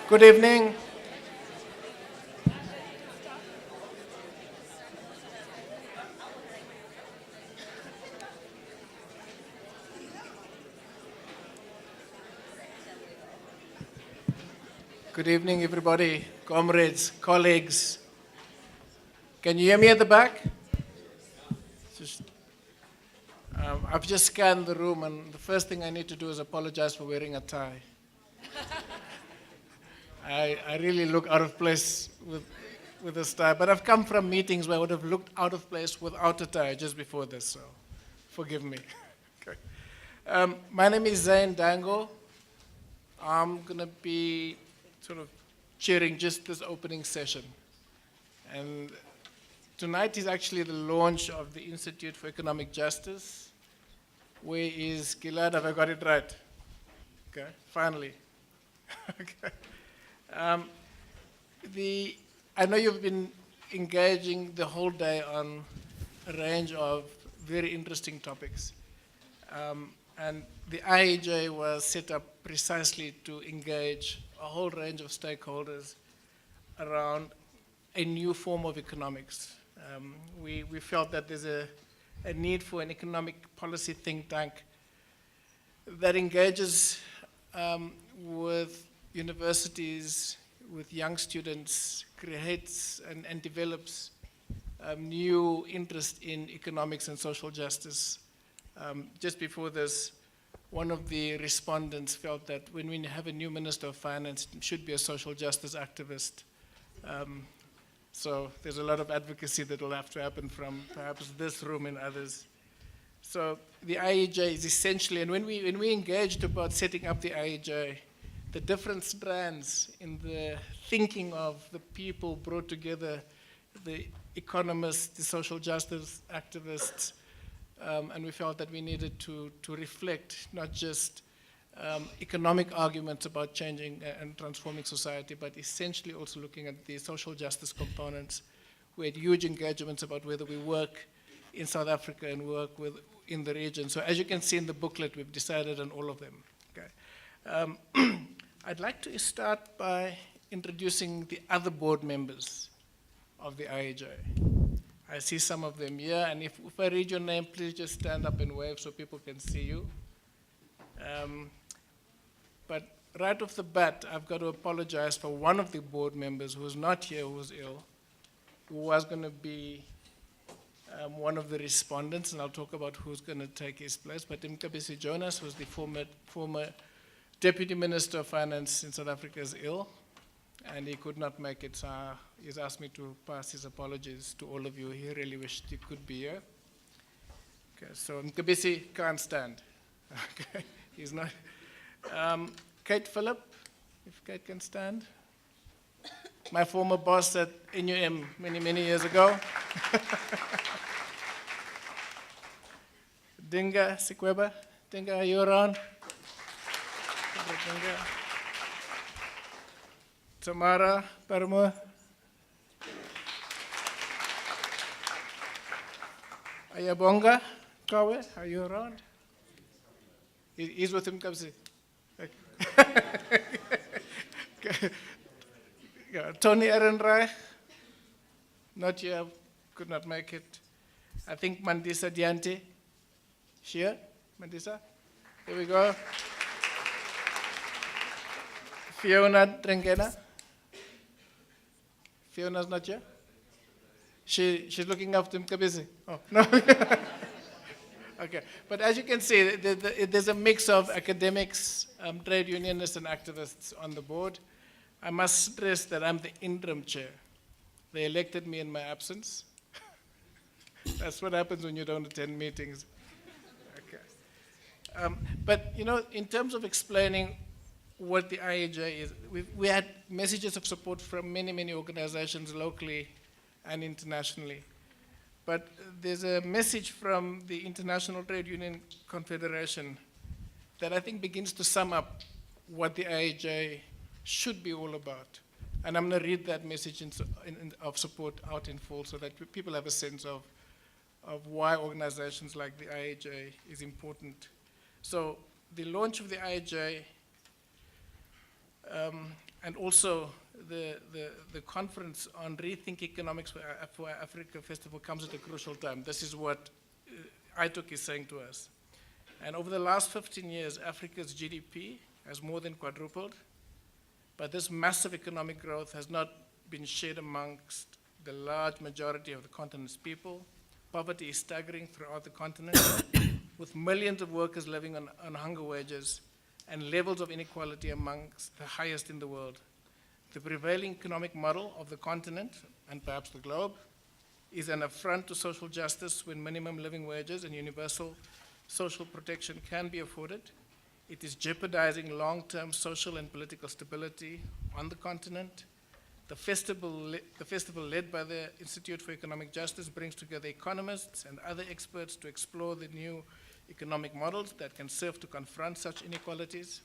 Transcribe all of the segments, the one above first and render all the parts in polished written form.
Good evening. Good evening, everybody, comrades, colleagues. Can you hear me at the back? Just, I've just scanned the room, and the first thing I need to do is apologize for wearing a tie. I really look out of place with this tie, but I've come from meetings where I would have looked out of place without a tie just before this, so forgive me. Okay. My name is Zain Dango. I'm going to be sort of chairing just this opening session. And tonight is actually the launch of the Institute for Economic Justice. Where is Gilad? Have I got it right? Okay, finally. Okay. I know you've been engaging the whole day on a range of very interesting topics. And the IEJ was set up precisely to engage a whole range of stakeholders around a new form of economics. We felt that there's a need for an economic policy think tank that engages with universities, with young students, creates and develops new interest in economics and social justice. Just before this, one of the respondents felt that when we have a new Minister of Finance, it should be a social justice activist. So there's a lot of advocacy that will have to happen from perhaps this room and others. So the IEJ is essentially, and when we engaged about setting up the IEJ, the different strands in the thinking of the people brought together, the economists, the social justice activists, and we felt that we needed to reflect not just economic arguments about changing and transforming society, but essentially also looking at the social justice components. We had huge engagements about whether we work in South Africa and work in the region. So as you can see in the booklet, we've decided on all of them. Okay. I'd like to start by introducing the other board members of the IEJ. I see some of them here, and if I read your name, please just stand up and wave so people can see you. But right off the bat, I've got to apologize for one of the board members who's not here, who's ill, who was going to be one of the respondents, and I'll talk about who's going to take his place. But Mcebisi Jonas, who's the former Deputy Minister of Finance in South Africa, is ill, and he could not make it, so he's asked me to pass his apologies to all of you. He really wished he could be here. Okay, so Mcebisi can't stand. Okay, he's not. Kate Phillip, if Kate can stand. My former boss at NUM many, many years ago. Dinga Sikweba. Dinga, are you around? Dinga. Tamara Parmo. Ayabonga Kawe, are you around? He's with him, Kabsi. Tony Ehrenreich, not here, could not make it. I think Mandisa Diante, here, Mandisa, here we go. Fiona Drengena. Fiona's not here? She's looking after Mcebisi. Oh, no. Okay, but as you can see, there's a mix of academics, trade unionists, and activists on the board. I must stress that I'm the interim chair. They elected me in my absence. That's what happens when you don't attend meetings. Okay. But, you know, in terms of explaining what the IEJ is, we had messages of support from many, many organizations locally and internationally. But there's a message from the International Trade Union Confederation that I think begins to sum up what the IEJ should be all about. And I'm going to read that message of support out in full so that people have a sense of why organizations like the IEJ is important. So the launch of the IEJ and also the conference on Rethink Economics for Africa Festival comes at a crucial time. This is what ITOC is saying to us. And over the last 15 years, Africa's GDP has more than quadrupled, but this massive economic growth has not been shared amongst the large majority of the continent's people. Poverty is staggering throughout the continent, with millions of workers living on hunger wages and levels of inequality amongst the highest in the world. The prevailing economic model of the continent, and perhaps the globe, is an affront to social justice when minimum living wages and universal social protection can be afforded. It is jeopardizing long-term social and political stability on the continent. The festival led by the Institute for Economic Justice brings together economists and other experts to explore the new economic models that can serve to confront such inequalities,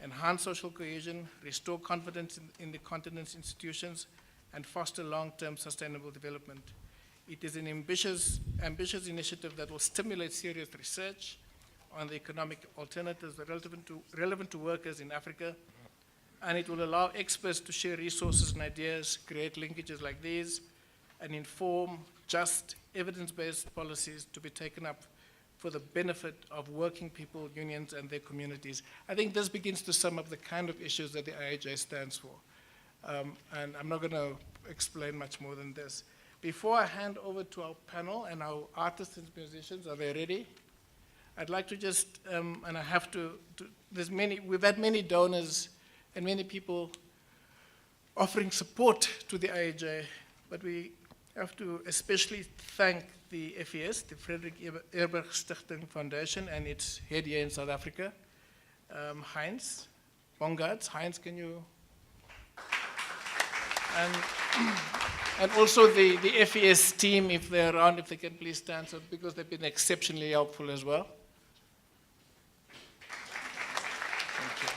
enhance social cohesion, restore confidence in the continent's institutions, and foster long-term sustainable development. It is an ambitious initiative that will stimulate serious research on the economic alternatives relevant to workers in Africa, and it will allow experts to share resources and ideas, create linkages like these, and inform just evidence-based policies to be taken up for the benefit of working people, unions, and their communities. I think this begins to sum up the kind of issues that the IAJ stands for. And I'm not going to explain much more than this. Before I hand over to our panel and our artists and musicians, are they ready? I'd like to just, and I have to we've had many donors and many people offering support to the IAJ, but we have to especially thank the FES, the Frederick Eberg Stichting Foundation, and its head here in South Africa, Heinz Bongartz. Heinz, can you? And also the FES team, if they're around, if they can please stand, so, because they've been exceptionally helpful as well. Thank you.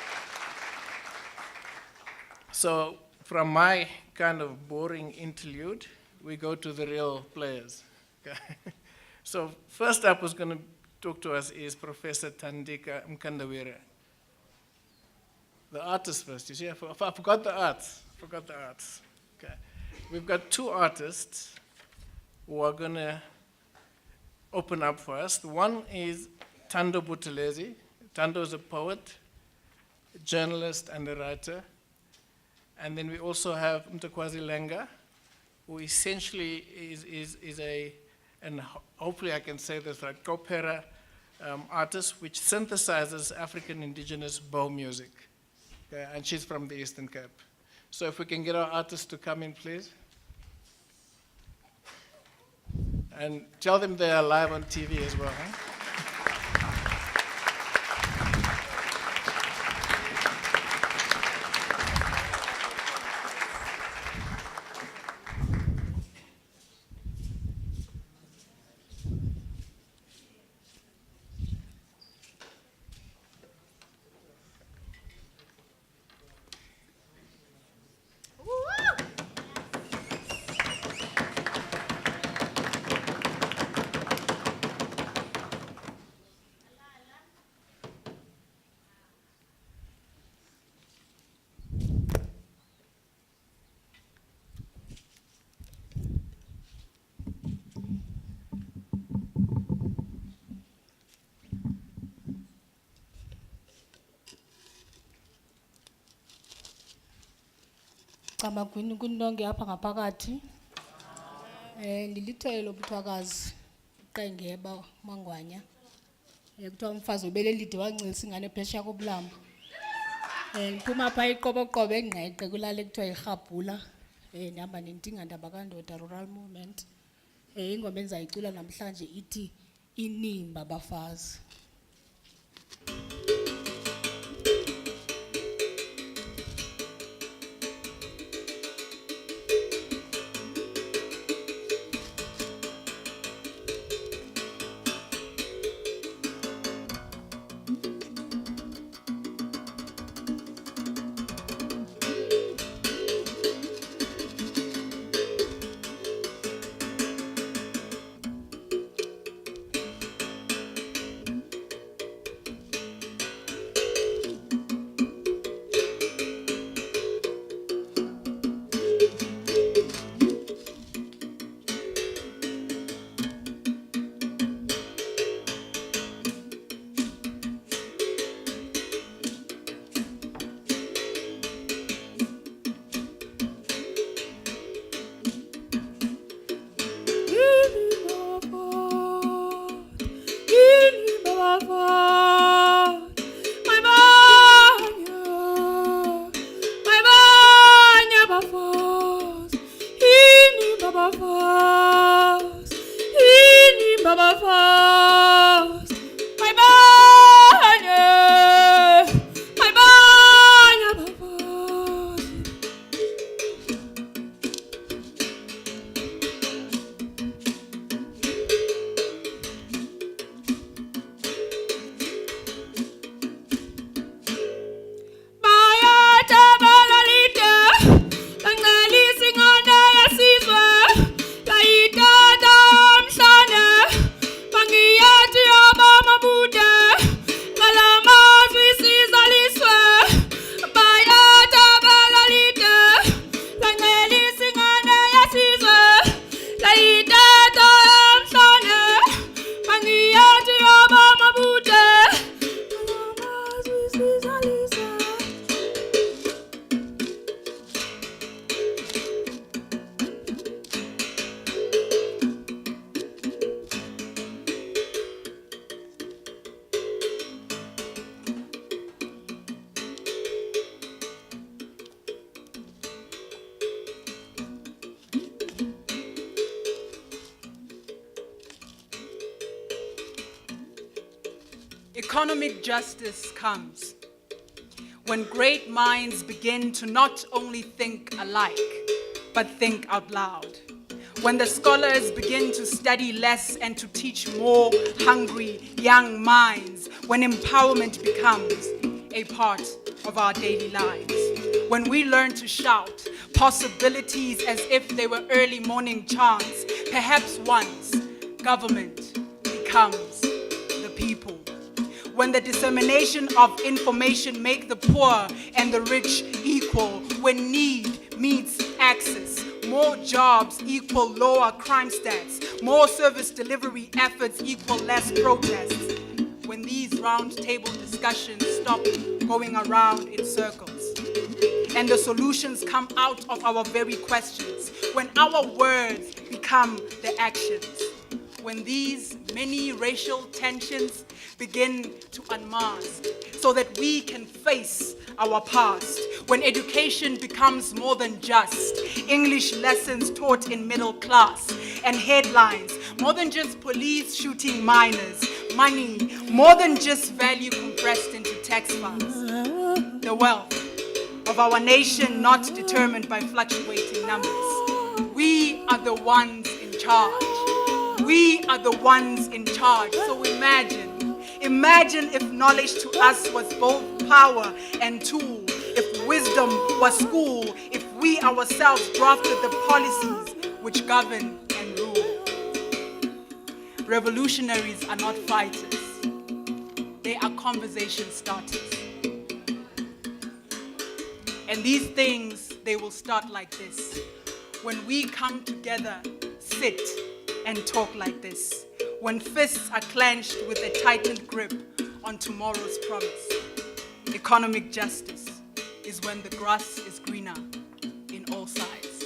So from my kind of boring interlude, we go to the real players. Okay. So first up who's going to talk to us is Professor Thandika Mkandawire. The artist first. You see, I forgot the arts. Okay. We've got two artists who are going to open up for us. One is Thando Buthelezi. Thando is a poet, a journalist, and a writer. And then we also have Mthokwazi Lenga, who essentially is a, and hopefully I can say this right, Kopera artist, which synthesizes African indigenous bow music. Okay, and she's from the Eastern Cape. So if we can get our artists to come in, please. And tell them they are live on TV as well. Huh? Magwini kunonke apha ngaphakathi ndilithele lobuthwakazi xa ngeba mangwanya kuthiwa umfazi ubele lide wancilisa ingane phesha kobulambo ndiphuma phaa iqoboqobo engqeqe kulale kuthiwa irhabhula ndihamba nentingandaba kandoda rural movement ingoma endizayicula namhlanje ithi inimba bafazi. Baba Fos, ini Baba Fos, my banya, Baba Fos. Economic justice comes when great minds begin to not only think alike, but think out loud. When the scholars begin to study less and to teach more hungry young minds. When empowerment becomes a part of our daily lives. When we learn to shout possibilities as if they were early morning chants, perhaps once government becomes the people. When the dissemination of information make the poor and the rich equal, when need meets access, more jobs equal lower crime stats, more service delivery efforts equal less protests, when these round table discussions stop going around in circles, and the solutions come out of our very questions, when our words become the actions, when these many racial tensions begin to unmask so that we can face our past, when education becomes more than just English lessons taught in middle class and headlines, more than just police shooting minors, money, more than just value compressed into tax funds, the wealth of our nation not determined by fluctuating numbers. We are the ones in charge. We are the ones in charge. So imagine if knowledge to us was both power and tool, if wisdom was school, if we ourselves drafted the policies which govern and rule. Revolutionaries are not fighters. They are conversation starters. And these things, they will start like this. When we come together, sit and talk like this. When fists are clenched with a tightened grip on tomorrow's promise. Economic justice is when the grass is greener in all sides.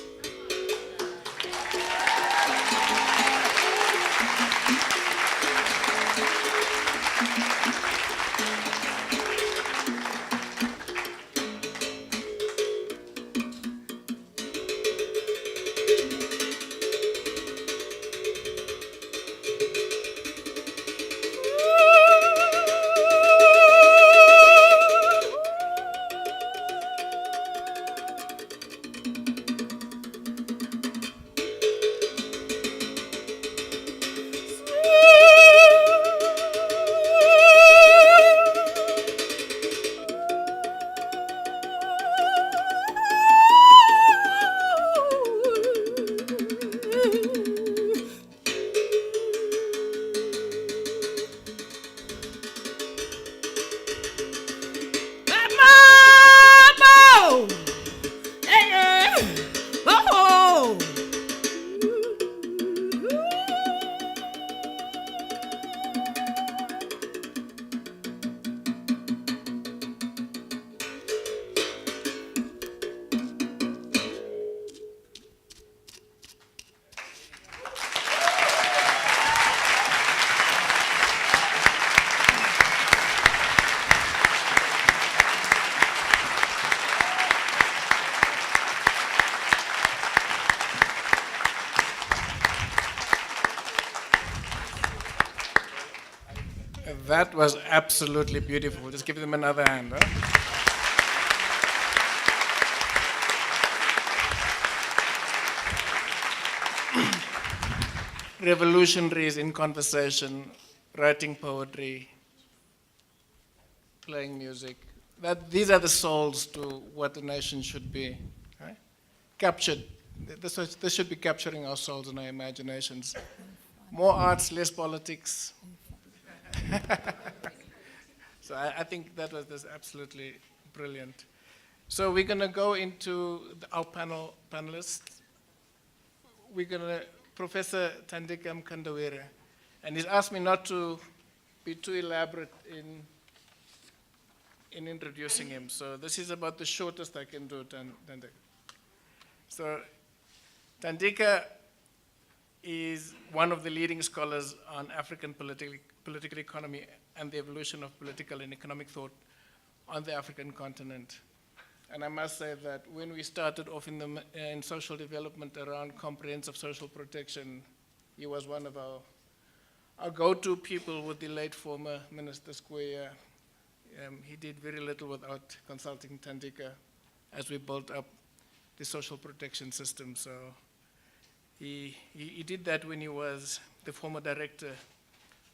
That was absolutely beautiful. Just give them another hand. Huh? Revolutionaries in conversation, writing poetry, playing music. These are the souls to what a nation should be. Right? Captured. This should be capturing our souls and our imaginations. More arts, less politics. So I think that was absolutely brilliant. So we're going to go into our panelists. We're going to, Professor Thandika Mkandawire, and he's asked me not to be too elaborate in introducing him. So this is about the shortest I can do, Thandika. So Thandika is one of the leading scholars on African political economy and the evolution of political and economic thought on the African continent. And I must say that when we started off in social development around comprehensive social protection, he was one of our go-to people with the late former Minister Skweyiya. He did very little without consulting Thandika as we built up the social protection system. So he did that when he was the former director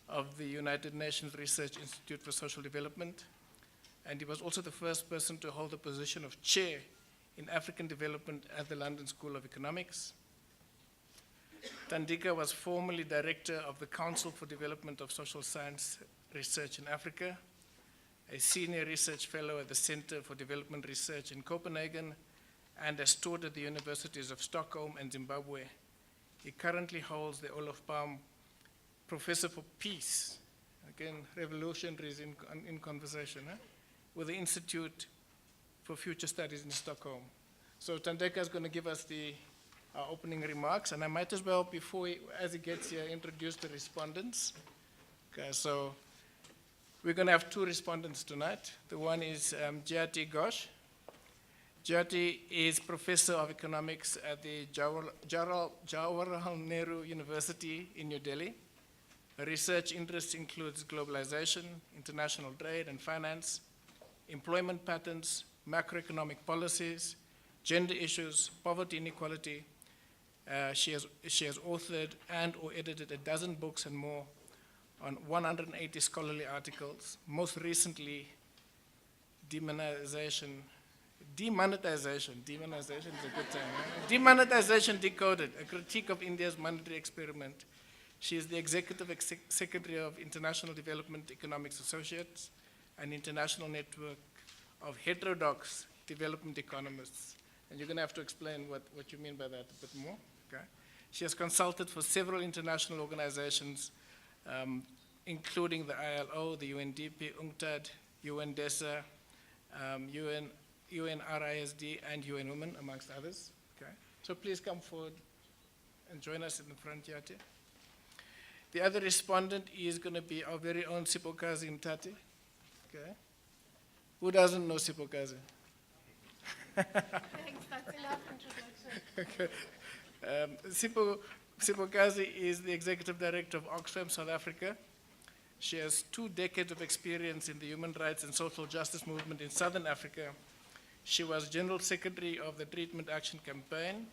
of the United Nations Research Institute for Social Development. And he was also the first person to hold the position of chair in African development at the London School of Economics. Thandika was formerly director of the Council for Development of Social Science Research in Africa, a senior research fellow at the Center for Development Research in Copenhagen, and has taught at the universities of Stockholm and Zimbabwe. He currently holds the Olof Palme Professor for Peace, again, revolutionaries in conversation, with the Institute for Future Studies in Stockholm. So Thandika is going to give us our opening remarks, and I might as well, as he gets here, introduce the respondents. Okay, so we're going to have two respondents tonight. The one is Jyoti Ghosh. Jyoti is Professor of Economics at the Jawaharlal Nehru University in New Delhi. Her research interests includes globalization, international trade and finance, employment patterns, macroeconomic policies, gender issues, poverty inequality. She has authored and or edited a dozen books and more on 180 scholarly articles, most recently Demonetization is a good term. Demonetization Decoded, a critique of India's monetary experiment. She is the Executive Secretary of International Development Economics Associates, an international network of heterodox development economists. And you're going to have to explain what you mean by that a bit more. Okay? She has consulted for several international organizations, including the ILO, the UNDP, UNCTAD, UNDESA, UNRISD, and UN Women, amongst others. Okay? So please come forward and join us in the front here. The other respondent is going to be our very own Sipokazi Mtati. Okay. Who doesn't know Sipokazi? Thanks, that's enough introduction. Okay. Sipokazi is the Executive Director of Oxfam South Africa. She has 2 decades of experience in the human rights and social justice movement in Southern Africa. She was General Secretary of the Treatment Action Campaign,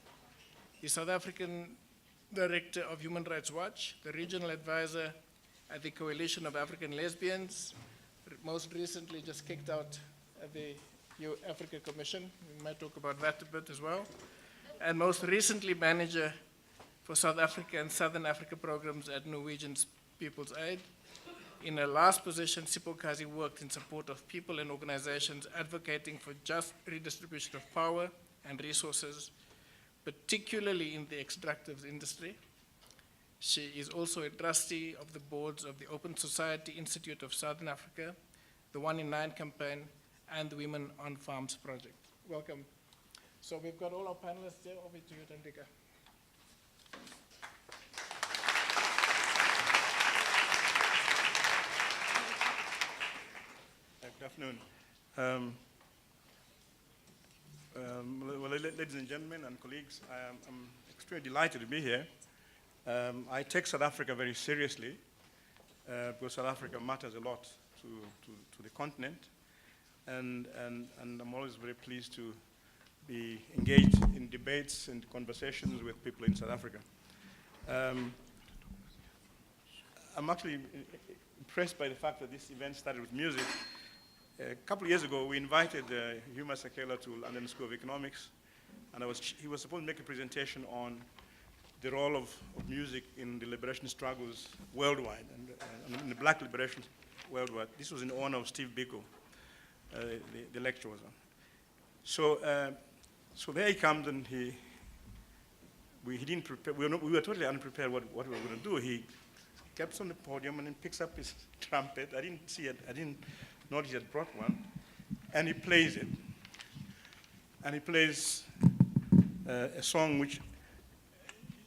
the South African Director of Human Rights Watch, the Regional Advisor at the Coalition of African Lesbians, most recently just kicked out at the Africa Commission. We might talk about that a bit as well. And most recently Manager for South Africa and Southern Africa programs at Norwegian People's Aid. In her last position, Sipokazi worked in support of people and organizations advocating for just redistribution of power and resources, particularly in the extractive industry. She is also a trustee of the boards of the Open Society Institute of Southern Africa, the One in Nine campaign, and the Women on Farms project. Welcome. So we've got all our panelists here. Over to you, Thandika. Good afternoon. Well, ladies and gentlemen and colleagues, I'm extremely delighted to be here. I take South Africa very seriously. because South Africa matters a lot to the continent. And I'm always very pleased to be engaged in debates and conversations with people in South Africa. I'm actually impressed by the fact that this event started with music. A couple of years ago, we invited Hugh Masekela to London School of Economics, and he was supposed to make a presentation on the role of music in the liberation struggles worldwide, and in the black liberation worldwide. This was in honor of Steve Biko, the lecture was on. So there he comes, and he didn't prepare. We were totally unprepared what we were going to do. He gets on the podium and then picks up his trumpet. I didn't see it. I didn't notice he had brought one, and he plays it. And he plays a song which,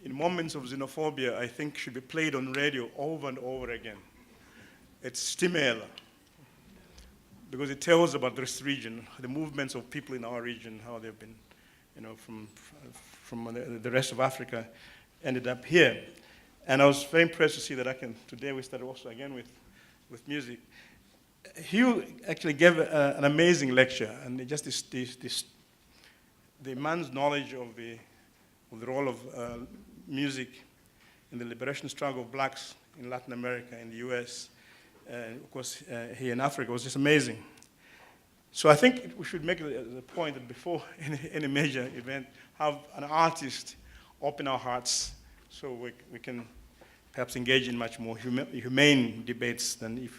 in moments of xenophobia, I think should be played on radio over and over again. It's Stimela, because it tells about this region, the movements of people in our region, how they've been, from the rest of Africa, ended up here. And I was very impressed to see that today we started also again with music. Hugh actually gave an amazing lecture, and just the man's knowledge of the role of music in the liberation struggle of blacks in Latin America, in the US, of course here in Africa, was just amazing. So I think we should make the point that before any major event, have an artist open our hearts so we can perhaps engage in much more humane debates than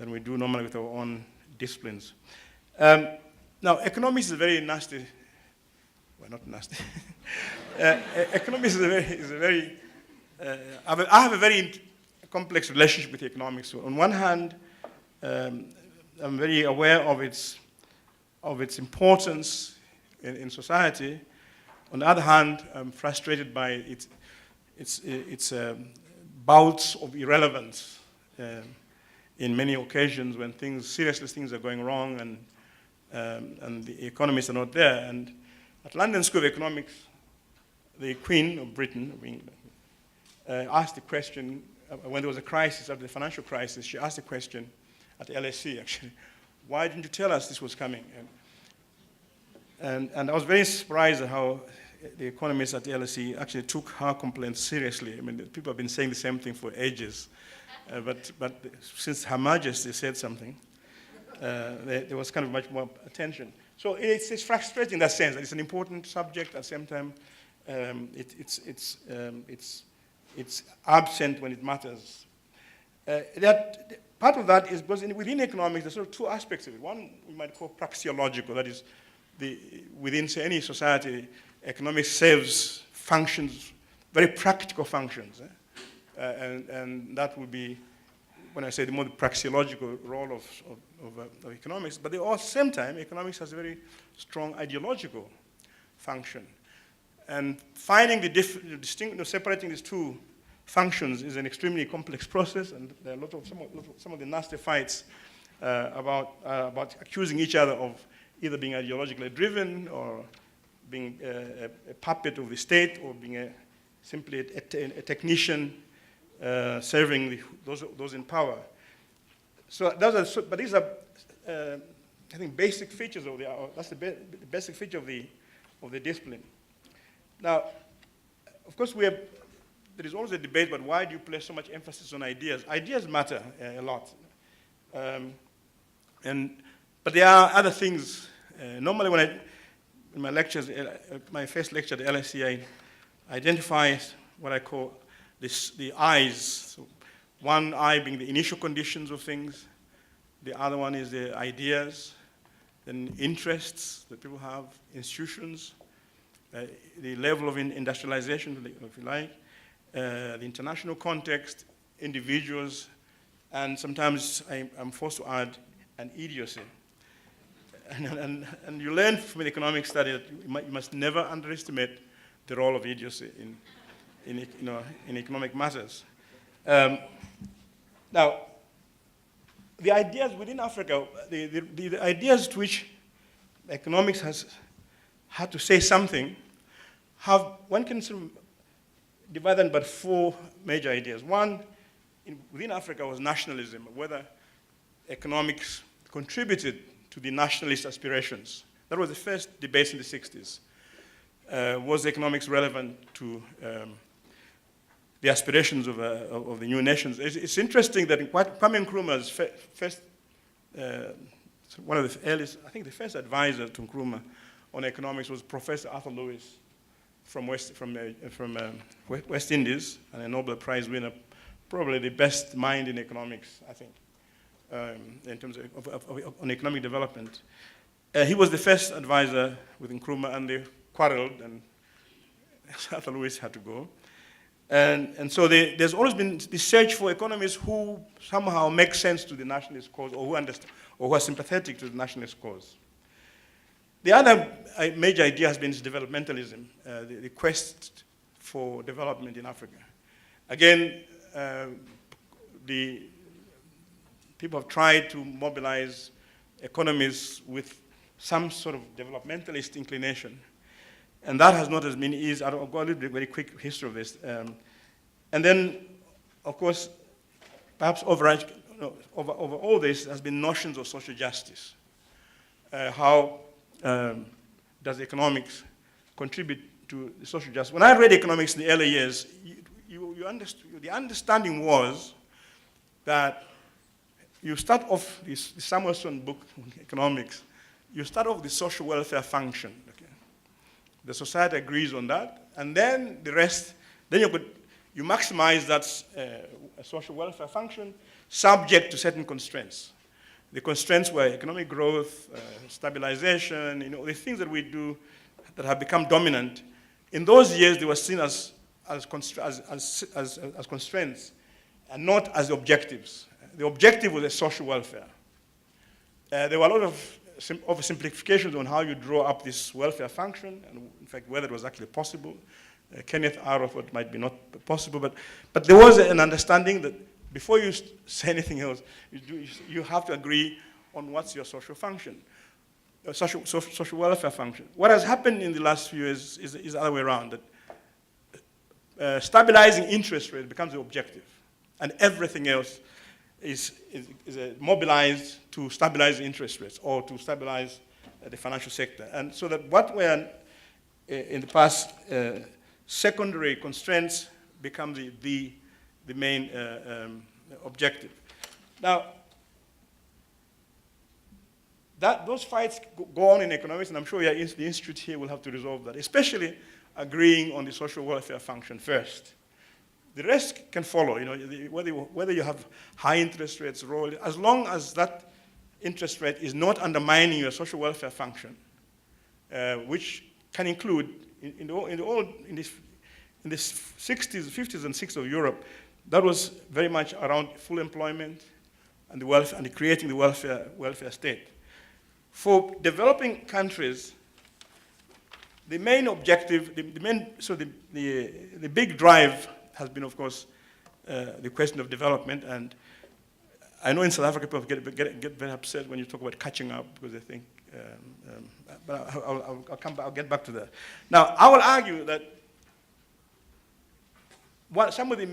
we do normally with our own disciplines. Now, economics is a very nasty, well, not nasty. Economics is a very, I have a very complex relationship with economics. So on one hand, I'm very aware of its importance in society. On the other hand, I'm frustrated by its bouts of irrelevance in many occasions when seriously things are going wrong and the economists are not there. And at London School of Economics, the Queen of Britain asked the question, when there was a crisis, after the financial crisis, she asked the question at the LSE actually, why didn't you tell us this was coming? And I was very surprised at how the economists at the LSE actually took her complaints seriously. I mean, people have been saying the same thing for ages. But since Her Majesty said something, there was kind of much more attention. So it's frustrating in that sense, that it's an important subject. At the same time, it's absent when it matters. Part of that is because within economics, there's sort of two aspects of it. One we might call praxeological, that is, within say, any society, economics serves functions, very practical functions. And that would be, when I say the more praxeological role of economics, but at the same time, economics has a very strong ideological function. And finding separating these two functions is an extremely complex process, and there are some of the nasty fights about accusing each other of either being ideologically driven or being a puppet of the state or being simply a technician serving those in power. So but these are, I think, basic features of that's the basic feature of the discipline. Now, of course, there is always a debate about why do you place so much emphasis on ideas. Ideas matter a lot, but there are other things. Normally, in my lectures, my first lecture at the LSE, I identify what I call the I's. So one I being the initial conditions of things, the other one is the ideas, then interests that people have, institutions, the level of industrialization, if you like, the international context, individuals, and sometimes I'm forced to add an idiocy. And you learn from an economic study that you must never underestimate the role of idiocy in economic matters. Now, the ideas within Africa, the ideas to which economics has had to say something, one can sort of divide them into four major ideas. One within Africa was nationalism, whether economics contributed to the nationalist aspirations. That was the first debate in the 60s. Was economics relevant to the aspirations of the new nations? It's interesting that Kwame Nkrumah's first, one of the earliest, I think the first advisor to Nkrumah on economics was Professor Arthur Lewis from West Indies, and a Nobel Prize winner, probably the best mind in economics, I think, in terms of on economic development. He was the first advisor with Nkrumah, and they quarreled, and Arthur Lewis had to go. And so there's always been this search for economists who somehow make sense to the nationalist cause, or who understand, or who are sympathetic to the nationalist cause. The other major idea has been developmentalism, the quest for development in Africa. Again, the people have tried to mobilize economists with some sort of developmentalist inclination. And that has not as been easy. I'll go a little bit, very quick history of this. And then, of course, perhaps over all this has been notions of social justice. How does economics contribute to the social justice? When I read economics in the early years, the understanding was that you start off the Samuelson book on economics, you start off the social welfare function. Okay? The society agrees on that, and then the rest, then you maximize that a social welfare function subject to certain constraints. The constraints were economic growth, stabilization, the things that we do that have become dominant. In those years, they were seen as constraints and not as objectives. The objective was a social welfare. There were a lot of oversimplifications on how you draw up this welfare function, and in fact, whether it was actually possible. Kenneth Arrowford might be not possible, but there was an understanding that before you say anything else, you have to agree on what's your social function, social welfare function. What has happened in the last few years is the other way around, that stabilizing interest rate becomes the objective, and everything else is mobilized to stabilize interest rates or to stabilize the financial sector. And so that what were in the past secondary constraints become the main objective. Now, those fights go on in economics, and I'm sure the institute here will have to resolve that, especially agreeing on the social welfare function first. The rest can follow, whether you have high interest rates, as long as that interest rate is not undermining your social welfare function, which can include, in the 60s, 50s, and 60s of Europe, that was very much around full employment and the welfare, and creating the welfare state. For developing countries, the main objective, the big drive has been, of course, the question of development. And I know in South Africa people get very upset when you talk about catching up, because they think, but I'll get back to that. Now, I will argue that some of the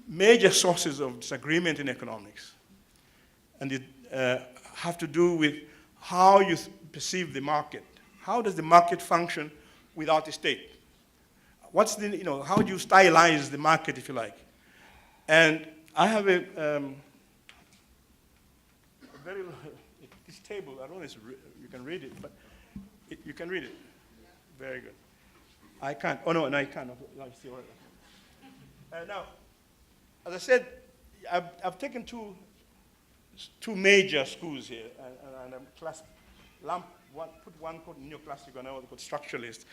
major sources of disagreement in economics, and it have to do with how you perceive the market. How does the market function without the state? What's how do you stylize the market, if you like? And I have a very, this table, I don't know if you can read it, but you can read it. Very good. I can't. Oh, no, I can't. Now, as I said, I've taken two major schools here, and put one called neoclassical and another called structuralist.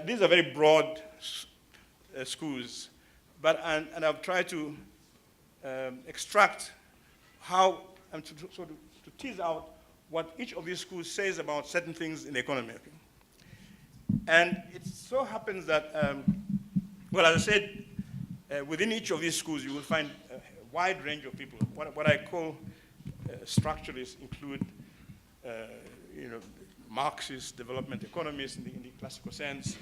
These are very broad schools, and I've tried to extract how, and to tease out what each of these schools says about certain things in the economy. Okay? And it so happens that, well, as I said, within each of these schools, you will find a wide range of people. What I call structuralists include, Marxist development economists in the classical sense,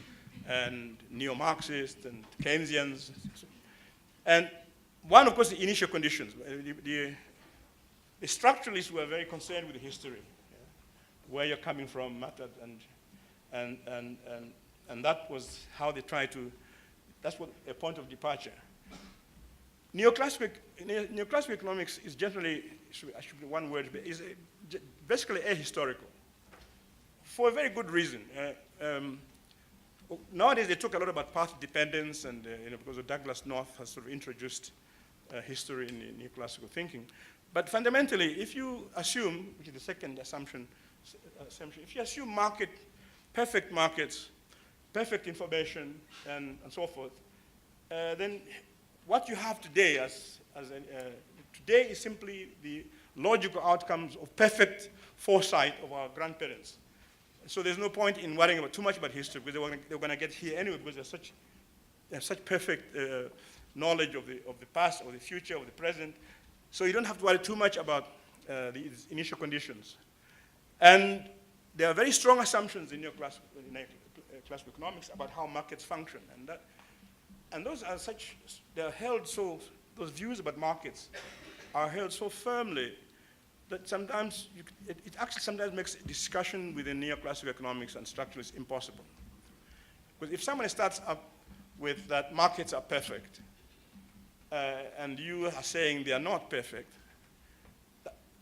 and neo-Marxists and Keynesians. And one, of course, the initial conditions. The structuralists were very concerned with the history, where you're coming from mattered, and that was how they tried to, that's what a point of departure. Neoclassical economics is generally, I should be one word, is basically ahistorical, for a very good reason. Nowadays, they talk a lot about path dependence, and because of Douglas North has sort of introduced history in neoclassical thinking. But fundamentally, if you assume, which is the second assumption, if you assume perfect markets, perfect information, and so forth, then what you have today today is simply the logical outcomes of perfect foresight of our grandparents. So there's no point in worrying too much about history, because they're going to get here anyway, because they have such perfect knowledge of the past, of the future, of the present. So you don't have to worry too much about these initial conditions. And there are very strong assumptions in classical economics about how markets function, and those are they're held those views about markets are held so firmly that sometimes it actually sometimes makes discussion within neoclassical economics and structuralists impossible. Because if somebody starts up with that markets are perfect, and you are saying they are not perfect,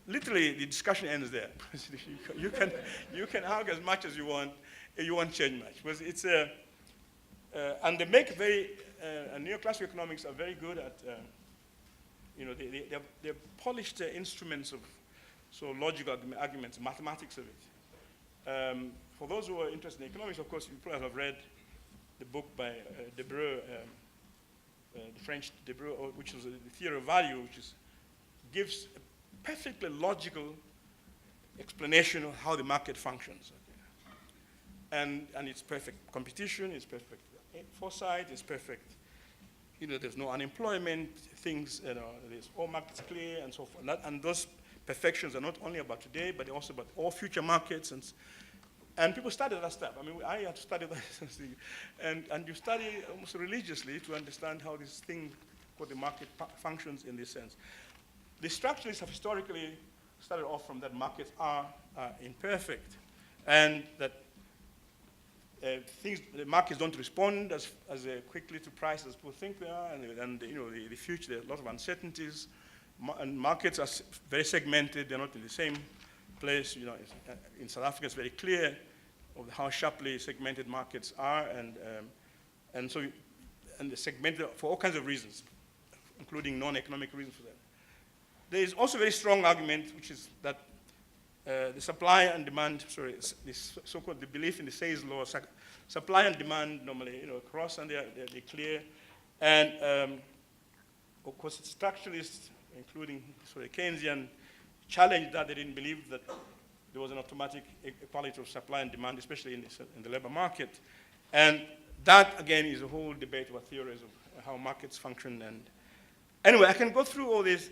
literally the discussion ends there. you can argue as much as you want, you won't change much. Because it's and they make and neoclassical economics are very good at, they're polished instruments of logical arguments, mathematics of it. For those who are interested in economics, of course, you probably have read the book by Debreu, the French Debreu, which is the theory of value, which gives a perfectly logical explanation of how the market functions. Okay? And it's perfect competition, it's perfect foresight, it's perfect. There's no unemployment, things, there's all markets clear and so forth. And those perfections are not only about today, but they're also about all future markets. And people study that stuff. I mean, I had to study that. and you study almost religiously to understand how this thing called the market functions in this sense. The structuralists have historically started off from that markets are imperfect, and that the markets don't respond as quickly to price as people think they are, and the future, there's a lot of uncertainties, and markets are very segmented, they're not in the same place. In South Africa, it's very clear of how sharply segmented markets are, and they're segmented for all kinds of reasons, including non-economic reasons for that. There is also a very strong argument, which is that the supply and demand, this so-called the belief in the Say's law, supply and demand normally, cross and they're clear. And of course, structuralists, including Keynesian, challenged that. They didn't believe that there was an automatic equality of supply and demand, especially in the labor market. And that, again, is a whole debate about theories of how markets function. And anyway, I can go through all this.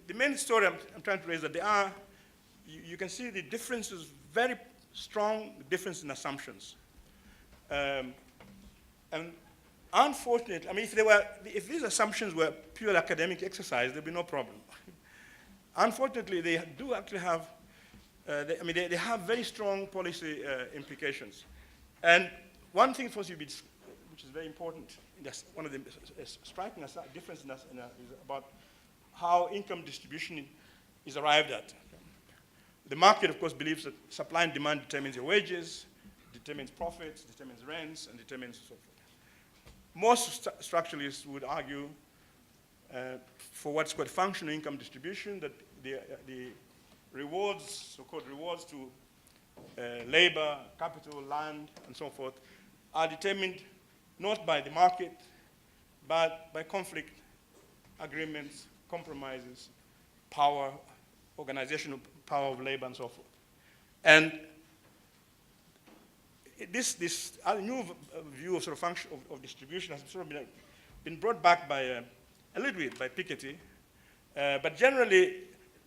The main story I'm trying to raise is that you can see the differences, very strong difference in assumptions. And unfortunately, I mean, if these assumptions were pure academic exercise, there'd be no problem. Unfortunately, they do actually have, they have very strong policy implications. And one thing for us, which is very important, one of the striking differences is about how income distribution is arrived at. The market, of course, believes that supply and demand determines your wages, determines profits, determines rents, and determines so forth. Most structuralists would argue for what's called functional income distribution, that the rewards, so-called rewards to labor, capital, land, and so forth, are determined not by the market, but by conflict, agreements, compromises, power, organizational power of labor, and so forth. And this new view of function of distribution has sort of been brought back by a little bit by Piketty, but generally,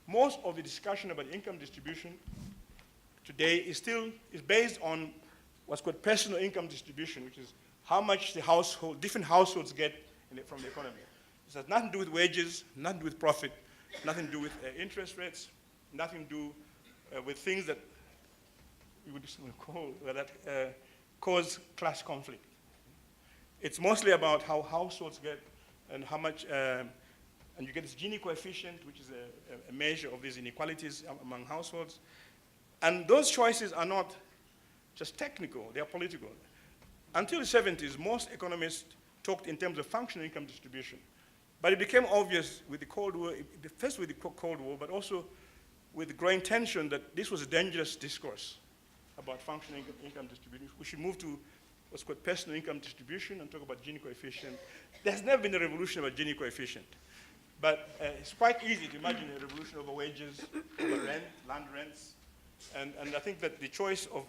most of the discussion about income distribution today is based on what's called personal income distribution, which is how much different households get from the economy. has nothing to do with wages, nothing to do with profit, nothing to do with interest rates, nothing to do with things that we would call cause class conflict. It's mostly about how households get and how much, and you get this Gini coefficient, which is a measure of these inequalities among households. And those choices are not just technical, they are political. Until the 70s, most economists talked in terms of functional income distribution. But it became obvious with the Cold War, first with the Cold War, but also with the growing tension that this was a dangerous discourse about functional income distribution. We should move to what's called personal income distribution and talk about Gini coefficient. There's never been a revolution about Gini coefficient. But it's quite easy to imagine a revolution over wages, over rent, land rents. And I think that the choice of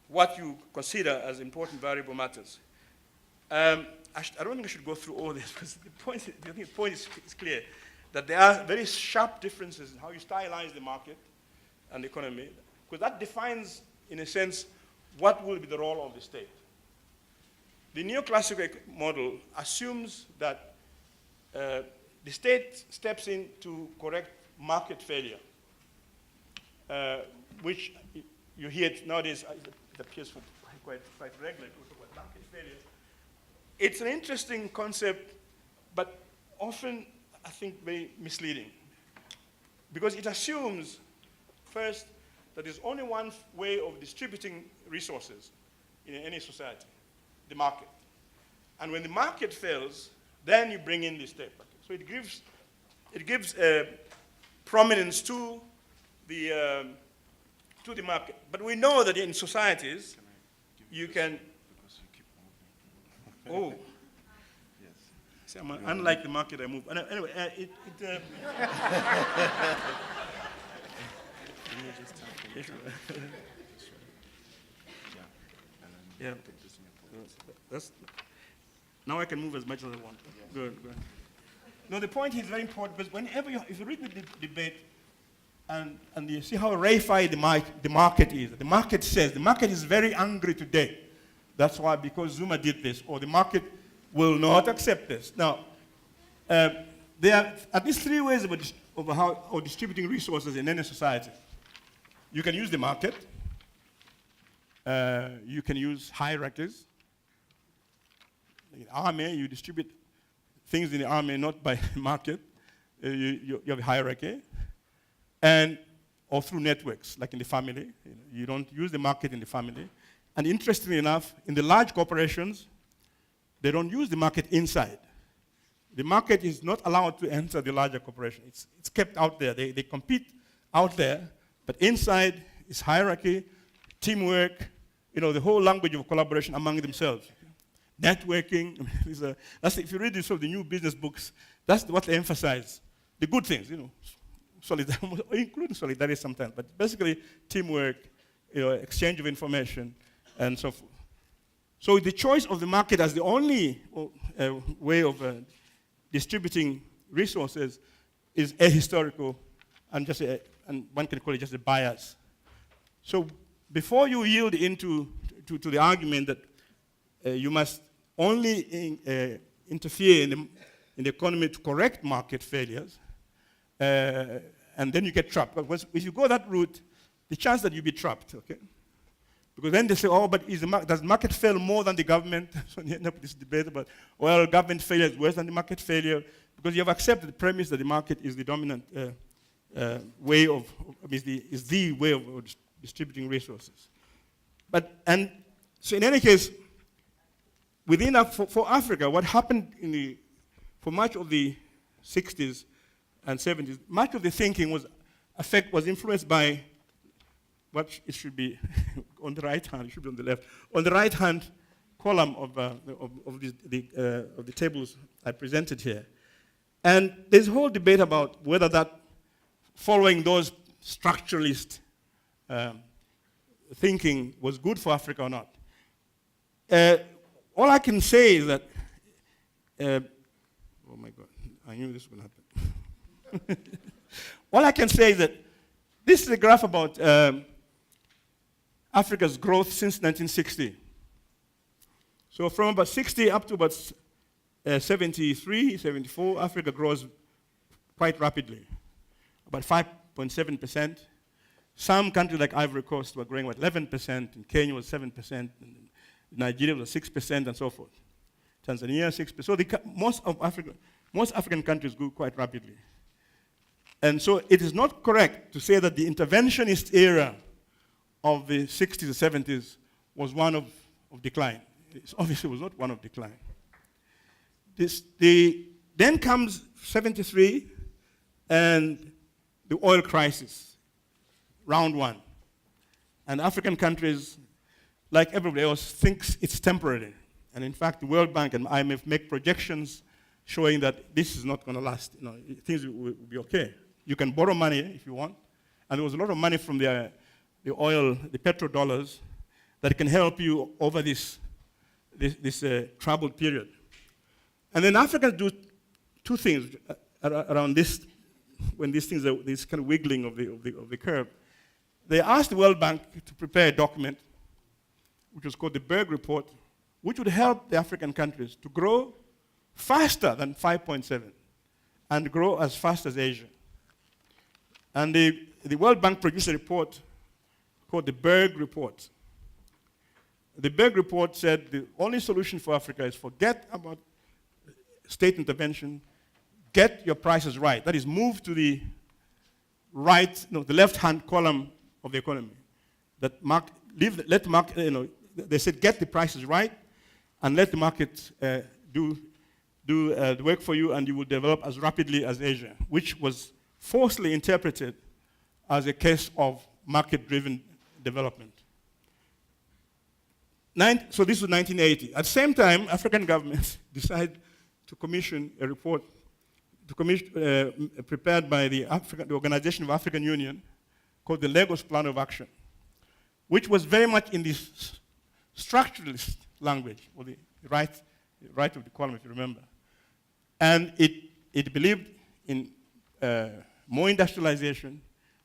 what you consider as important variable matters. I don't think I should go through all this because I think the point is clear, that there are very sharp differences in how you stylize the market and the economy, because that defines, in a sense, what will be the role of the state. The neoclassical model assumes that the state steps in to correct market failure, which you hear it nowadays, it appears quite regularly, to talk about market failure. It's an interesting concept, but often, I think, very misleading. Because it assumes, first, that there's only one way of distributing resources in any society, the market. And when the market fails, then you bring in the state. So it gives prominence to the market. But we know that in societies, you can. Oh. Yes. See, unlike the market, I move. Anyway, yeah. Now I can move as much as I want. Good. No, the point is very important because whenever if you read the debate and you see how reified the market is, the market says the market is very angry today. That's why, because Zuma did this, or the market will not accept this. Now, there are at least three ways of distributing resources in any society. You can use the market. You can use hierarchies. In the army, you distribute things in the army not by market. You have a hierarchy. Or through networks, like in the family. You don't use the market in the family. And interestingly enough, in the large corporations, they don't use the market inside. The market is not allowed to enter the larger corporation. It's kept out there. They compete out there, but inside is hierarchy, teamwork, the whole language of collaboration among themselves. Networking, if you read the new business books, that's what they emphasize. The good things, including solidarity sometimes, but basically teamwork, exchange of information, and so forth. So the choice of the market as the only way of distributing resources is ahistorical and and one can call it just a bias. So before you yield into the argument that you must only interfere in the economy to correct market failures, and then you get trapped. Because if you go that route, the chance that you be trapped, okay? Because then they say, but does the market fail more than the government? So you end up with this debate about, government failure is worse than the market failure, because you have accepted the premise that the market is the dominant way is the way of distributing resources. So in any case, for Africa, what happened for much of the 60s and 70s, much of the thinking was influenced by what it should be on the right hand, it should be on the left. On the right hand column of the tables I presented here. And there's a whole debate about whether that following those structuralist thinking was good for Africa or not. All I can say is that, oh my God, I knew this would happen. All I can say is that this is a graph about Africa's growth since 1960. So from about 60 up to about 73, 74, Africa grows quite rapidly, about 5.7%. Some countries like Ivory Coast were growing at 11%, and Kenya was 7%, and Nigeria was 6%, and so forth. Tanzania, 6%. So most African countries grew quite rapidly. And so it is not correct to say that the interventionist era of the 60s and 70s was one of decline. It obviously was not one of decline. Then comes 73 and the oil crisis, round one. And African countries, like everybody else, thinks it's temporary. And in fact, the World Bank and IMF make projections showing that this is not going to last. Things will be okay. You can borrow money if you want. And there was a lot of money from the oil, the petrodollars, that can help you over this troubled period. And then Africans do two things around this, when these things are this kind of wiggling of the curve. They asked the World Bank to prepare a document, which was called the Berg Report, which would help the African countries to grow faster than 5.7 and grow as fast as Asia. And the World Bank produced a report called the Berg Report. The Berg Report said the only solution for Africa is forget about state intervention, get your prices right. That is, move to the right, the left-hand column of the economy. Let the market, they said get the prices right and let the market do the work for you, and you will develop as rapidly as Asia, which was falsely interpreted as a case of market-driven development. So this was 1980. At the same time, African governments decided to commission a report prepared by the Organization of African Union called the Lagos Plan of Action, which was very much in this structuralist language, or the right of the column, if you remember. And it believed in more industrialization,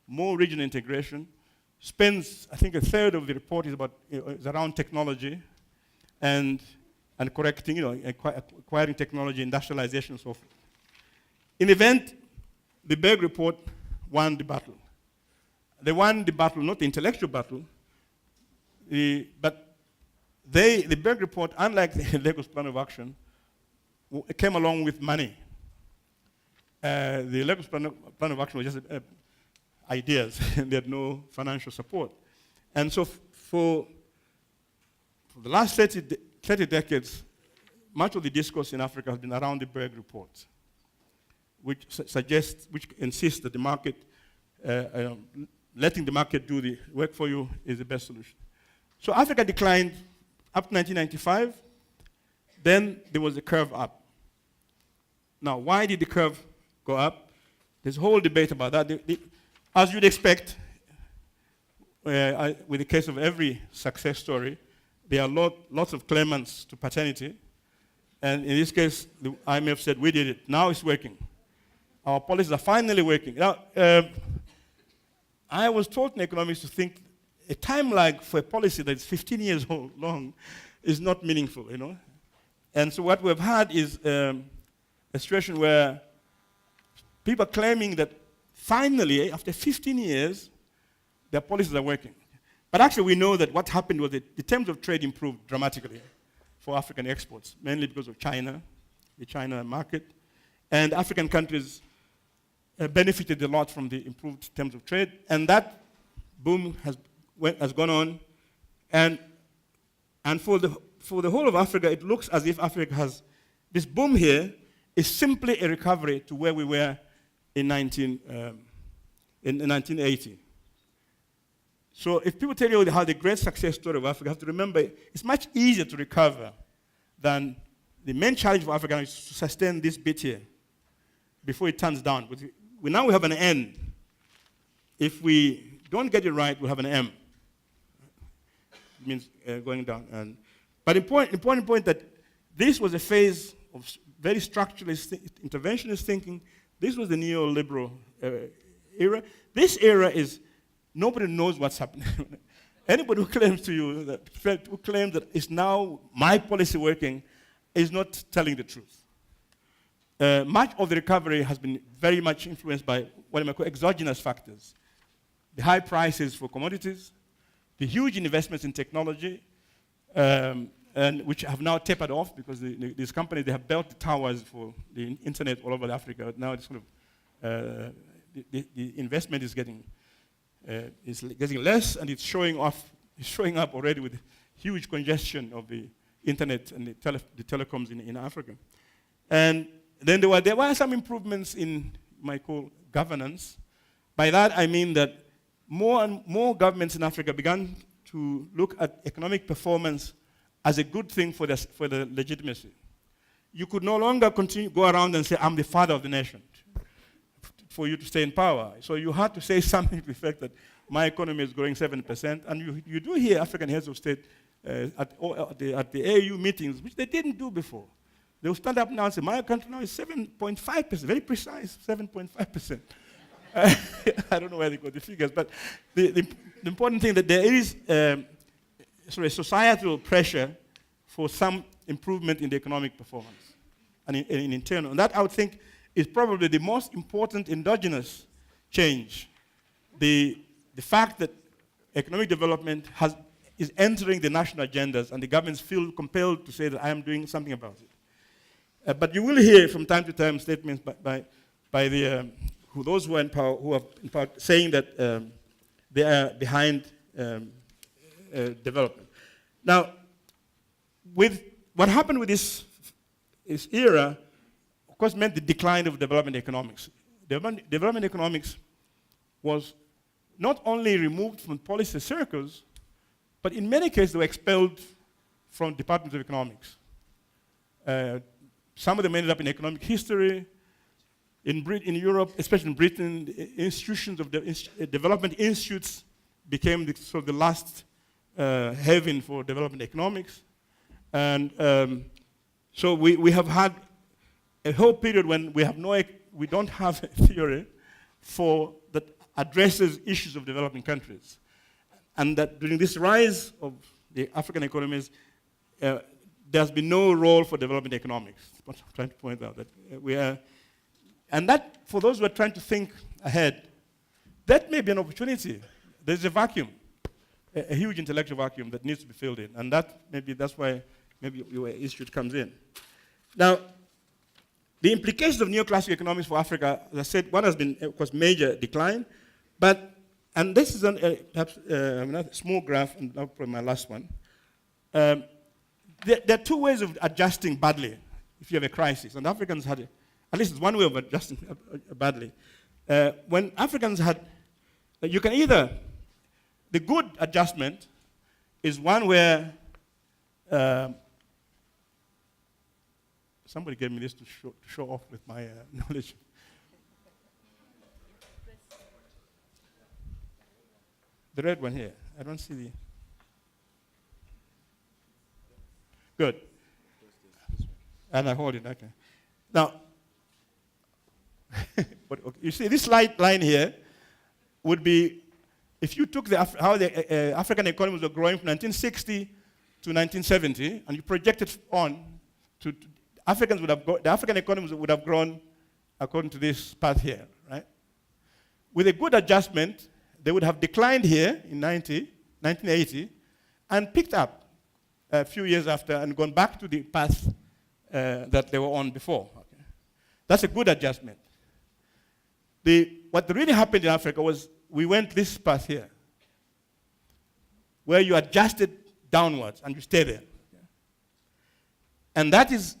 more regional integration, spends, I think, a third of the report is around technology and correcting, acquiring technology, industrialization, and so forth. In the event, the Berg Report won the battle. They won the battle, not the intellectual battle, but the Berg Report, unlike the Lagos Plan of Action, came along with money. The Lagos Plan of Action was just ideas, and they had no financial support. And so for the last 30 decades, much of the discourse in Africa has been around the Berg Report, which insists that the market, letting the market do the work for you is the best solution. So Africa declined up to 1995. Then there was a curve up. Now, why did the curve go up? There's a whole debate about that. As you'd expect, with the case of every success story, there are lots of claimants to paternity. And in this case, the IMF said, we did it. Now it's working. Our policies are finally working. Now, I was taught in economics to think a time lag for a policy that's 15 years long is not meaningful, And so what we've had is a situation where people are claiming that finally, after 15 years, their policies are working. But actually, we know that what happened was that the terms of trade improved dramatically for African exports, mainly because of China, the China market. And African countries benefited a lot from the improved terms of trade. And that boom has gone on. And for the whole of Africa, it looks as if Africa has, this boom here is simply a recovery to where we were in 1980. So if people tell you how the great success story of Africa, you have to remember it's much easier to recover than the main challenge for Africa is to sustain this bit here before it turns down. But now we have an end. If we don't get it right, we'll have an M. It means going down. But important point that this was a phase of very structuralist, interventionist thinking. This was the neoliberal era. This era is, nobody knows what's happening. Anybody who claims to you, who claims that it's now my policy working, is not telling the truth. much of the recovery has been very much influenced by what I might call exogenous factors. The high prices for commodities, the huge investments in technology, and which have now tapered off because these companies, they have built the towers for the internet all over Africa. Now it's sort of, the investment is getting less, and it's showing up already with huge congestion of the internet and the telecoms in Africa. And then there were some improvements in, my call, governance. By that I mean that more and more governments in Africa began to look at economic performance as a good thing for the legitimacy. You could no longer go around and say, I'm the father of the nation, for you to stay in power. So you had to say something to the effect that my economy is growing 7%, and you do hear African heads of state at the AU meetings, which they didn't do before. They will stand up now and say, my country now is 7.5%, very precise, 7.5%. I don't know where they got the figures, but the important thing that there is sort of societal pressure for some improvement in the economic performance and in internal. And that, I would think, is probably the most important endogenous change. The fact that economic development is entering the national agendas, and the governments feel compelled to say that I am doing something about it. But you will hear from time to time statements by those who are in power, saying that they are behind development. Now, with what happened with this era, of course, meant the decline of development economics. Development economics was not only removed from policy circles, but in many cases they were expelled from departments of economics. Some of them ended up in economic history. In Europe, especially in Britain, institutions of development institutes became sort of the last haven for development economics. And so we have had a whole period when we don't have a theory that addresses issues of developing countries. And that during this rise of the African economies, there's been no role for development economics. That's what I'm trying to point out. That and that, for those who are trying to think ahead, that may be an opportunity. There's a vacuum, a huge intellectual vacuum that needs to be filled in. And that's why maybe your institute comes in. Now, the implications of neoclassical economics for Africa, as I said, one has been, of course, major decline. And this is perhaps another small graph, and I'll put my last one. There are two ways of adjusting badly if you have a crisis. And Africans had, at least it's one way of adjusting badly. When Africans had, you can either, the good adjustment is one where, somebody gave me this to show off with my knowledge. The red one here. I don't see the. Good. And I hold it. Okay. Now, but okay, you see this light line here would be if you took how the African economies were growing from 1960 to 1970, and you projected on to the African economies would have grown according to this path here, right? With a good adjustment, they would have declined here in 1980 and picked up a few years after and gone back to the path that they were on before. Okay. That's a good adjustment. What really happened in Africa was we went this path here, where you adjusted downwards and you stay there. Okay. And that is,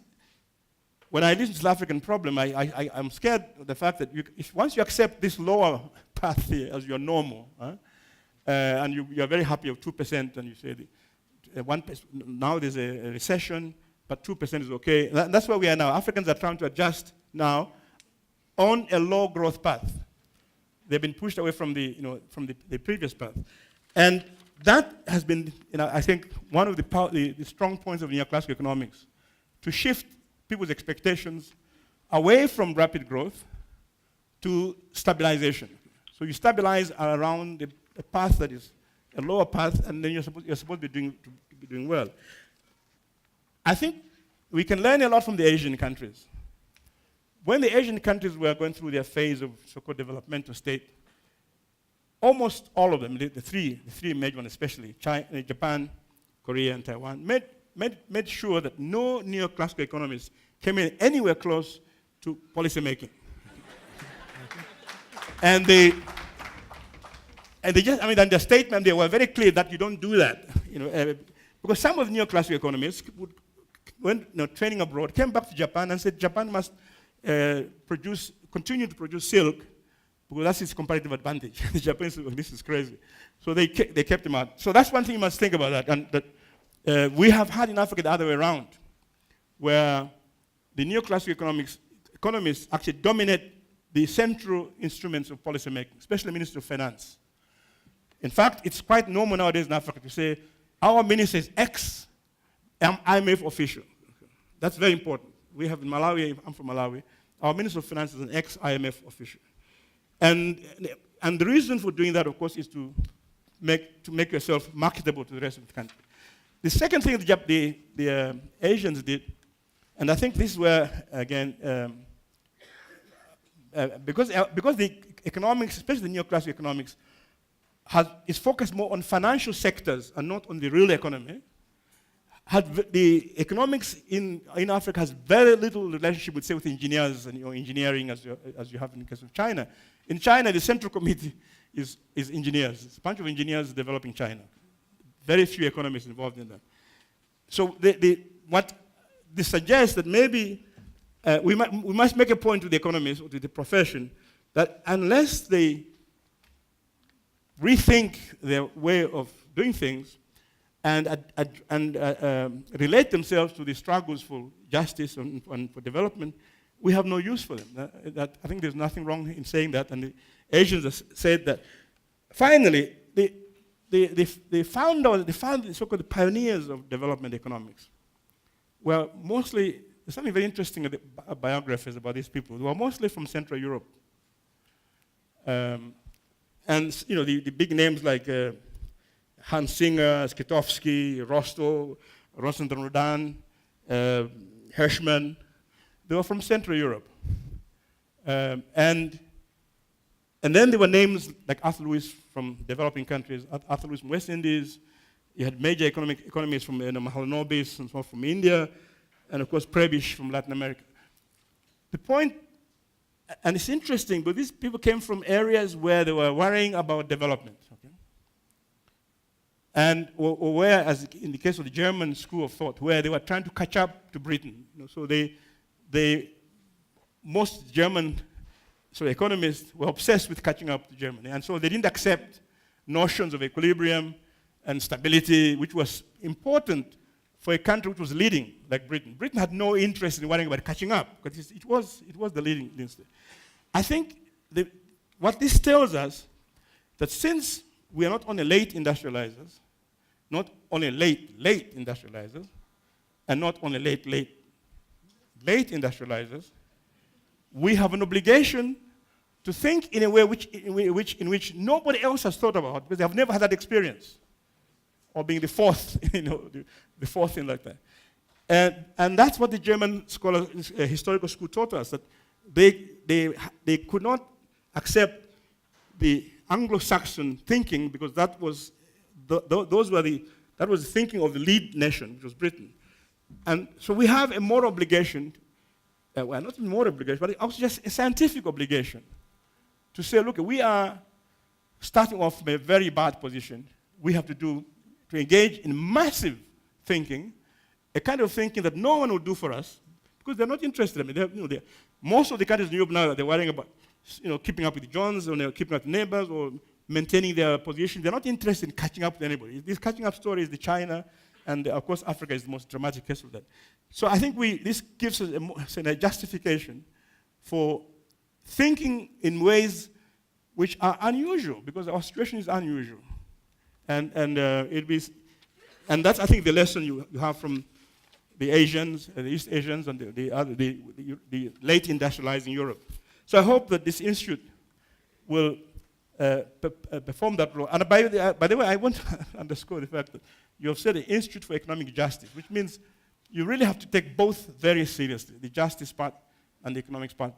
when I listen to the African problem, I'm scared of the fact that once you accept this lower path here as your normal, and you're very happy of 2%, and you say 1%, now there's a recession, but 2% is okay. That's where we are now. Africans are trying to adjust now on a low growth path. They've been pushed away from the previous path. And that has been, I think, one of the strong points of neoclassical economics, to shift people's expectations away from rapid growth to stabilization. So you stabilize around a path that is a lower path, and then you're supposed to be doing well. I think we can learn a lot from the Asian countries. when the Asian countries were going through their phase of so-called developmental state, almost all of them, the three major ones especially, China, Japan, Korea, and Taiwan, made sure that no neoclassical economists came in anywhere close to policy making. And they just, in their statement, they were very clear that you don't do that. Because some of the neoclassical economists went training abroad, came back to Japan and said Japan must continue to produce silk because that's its comparative advantage. The Japanese said, well, this is crazy. So they kept him out. So that's one thing you must think about that. And that we have had in Africa the other way around, where the neoclassical economists actually dominate the central instruments of policy making, especially the Ministry of Finance. In fact, it's quite normal nowadays in Africa to say, our minister is X IMF official. That's very important. We have in Malawi, I'm from Malawi, our Minister of Finance is an ex-IMF official. And the reason for doing that, of course, is to make yourself marketable to the rest of the country. The second thing the Asians did, and I think this is where, again, because the economics, especially the neoclassical economics, is focused more on financial sectors and not on the real economy, the economics in Africa has very little relationship with, say, with engineers and engineering as you have in the case of China. In China, the central committee is engineers. It's a bunch of engineers developing China. Very few economists involved in that. So what this suggests that maybe we must make a point to the economists or to the profession that unless they rethink their way of doing things and relate themselves to the struggles for justice and for development, we have no use for them. I think there's nothing wrong in saying that, and the Asians have said that. Finally, the so-called pioneers of development economics were mostly, there's something very interesting in the biographies about these people. They were mostly from Central Europe. And the big names like Hans Singer, Skytowski, Rostow, Rosenthal-Rodan, Hirschman, they were from Central Europe. And then there were names like Arthur Lewis from developing countries, Arthur Lewis from West Indies. You had major economies from Mahalanobis and so on from India, and of course Prebisch from Latin America. The point, and it's interesting, but these people came from areas where they were worrying about development. Okay? And or where, as in the case of the German school of thought, where they were trying to catch up to Britain. So most German economists were obsessed with catching up to Germany, and so they didn't accept notions of equilibrium and stability, which was important for a country which was leading, like Britain. Britain had no interest in worrying about catching up, because it was the leading state. I think what this tells us, that since we are not only late industrializers, not only late industrializers, and not only late industrializers, we have an obligation to think in a way in which nobody else has thought about, because they have never had that experience, or being the fourth, the fourth thing like that. And that's what the German historical school taught us, that they could not accept the Anglo-Saxon thinking, because that was the thinking of the lead nation, which was Britain. And so we have a moral obligation, well, not a moral obligation, but also just a scientific obligation to say, look, we are starting off from a very bad position. We have to engage in massive thinking, a kind of thinking that no one will do for us, because they're not interested. Most of the countries in Europe now, they're worrying about keeping up with the Jones, or keeping up with neighbors, or maintaining their position. They're not interested in catching up with anybody. This catching up story is the China, and of course Africa is the most dramatic case of that. So I think this gives us a justification for thinking in ways which are unusual, because our situation is unusual. And that's, I think, the lesson you have from the Asians, the East Asians, and the late industrializing Europe. So I hope that this institute will perform that role. And by the way, I want to underscore the fact that you have said the Institute for Economic Justice, which means you really have to take both very seriously, the justice part and the economics part.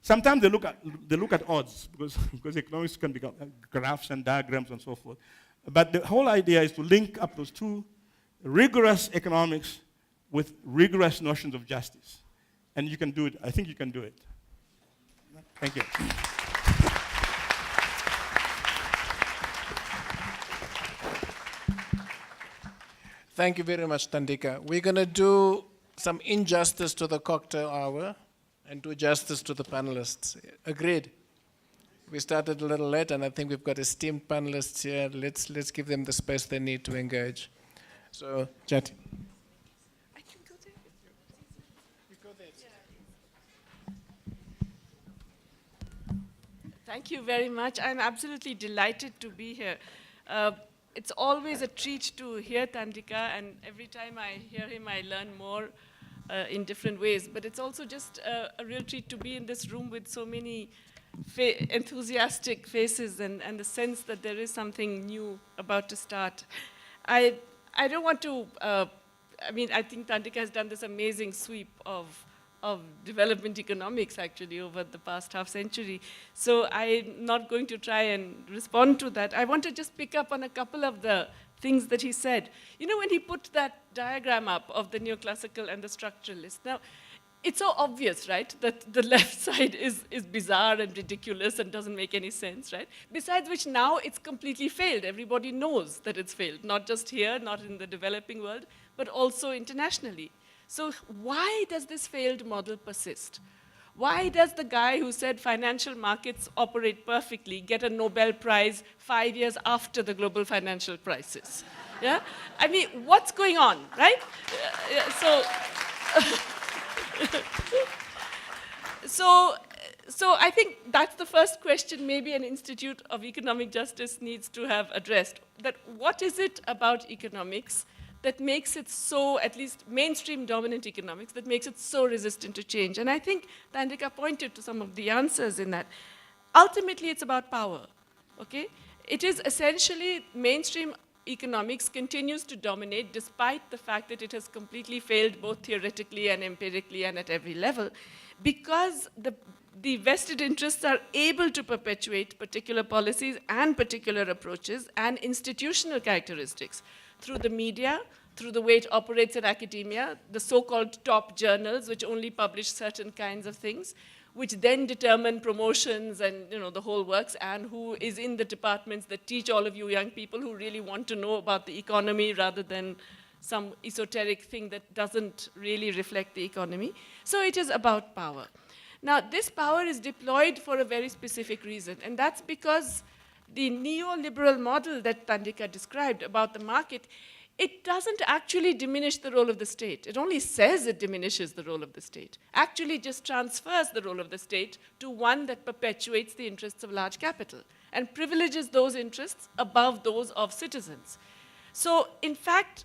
Sometimes they look at odds because economics can become graphs and diagrams and so forth. But the whole idea is to link up those two rigorous economics with rigorous notions of justice. And you can do it. I think you can do it. Thank you. Thank you very much, Thandika. We're going to do some injustice to the cocktail hour and do justice to the panelists. Agreed? We started a little late, and I think we've got esteemed panelists here. Let's give them the space they need to engage. So, Jati. I can go there. You go there. Thank you very much. I'm absolutely delighted to be here. It's always a treat to hear Thandika, and every time I hear him, I learn more in different ways. But it's also just a real treat to be in this room with so many enthusiastic faces and the sense that there is something new about to start. I don't want to, I think Thandika has done this amazing sweep of development economics, actually, over the past half century. So I'm not going to try and respond to that. I want to just pick up on a couple of the things that he said. You know, when he put that diagram up of the neoclassical and the structuralist, now, it's so obvious, right, that the left side is bizarre and ridiculous and doesn't make any sense, right? Besides which, now it's completely failed. Everybody knows that it's failed, not just here, not in the developing world, but also internationally. So why does this failed model persist? Why does the guy who said financial markets operate perfectly get a Nobel Prize 5 years after the global financial crisis? Yeah? I mean, what's going on, right? So I think that's the first question maybe an Institute of Economic Justice needs to have addressed. That what is it about economics that makes it so, at least mainstream dominant economics, that makes it so resistant to change? And I think Thandika pointed to some of the answers in that. Ultimately, it's about power, okay? It is essentially mainstream economics continues to dominate despite the fact that it has completely failed both theoretically and empirically and at every level, because the vested interests are able to perpetuate particular policies and particular approaches and institutional characteristics through the media, through the way it operates in academia, the so-called top journals, which only publish certain kinds of things, which then determine promotions and the whole works, and who is in the departments that teach all of you young people who really want to know about the economy rather than some esoteric thing that doesn't really reflect the economy. So it is about power. Now, this power is deployed for a very specific reason, and that's because the neoliberal model that Thandika described about the market, it doesn't actually diminish the role of the state. It only says it diminishes the role of the state. Actually just transfers the role of the state to one that perpetuates the interests of large capital and privileges those interests above those of citizens. So in fact,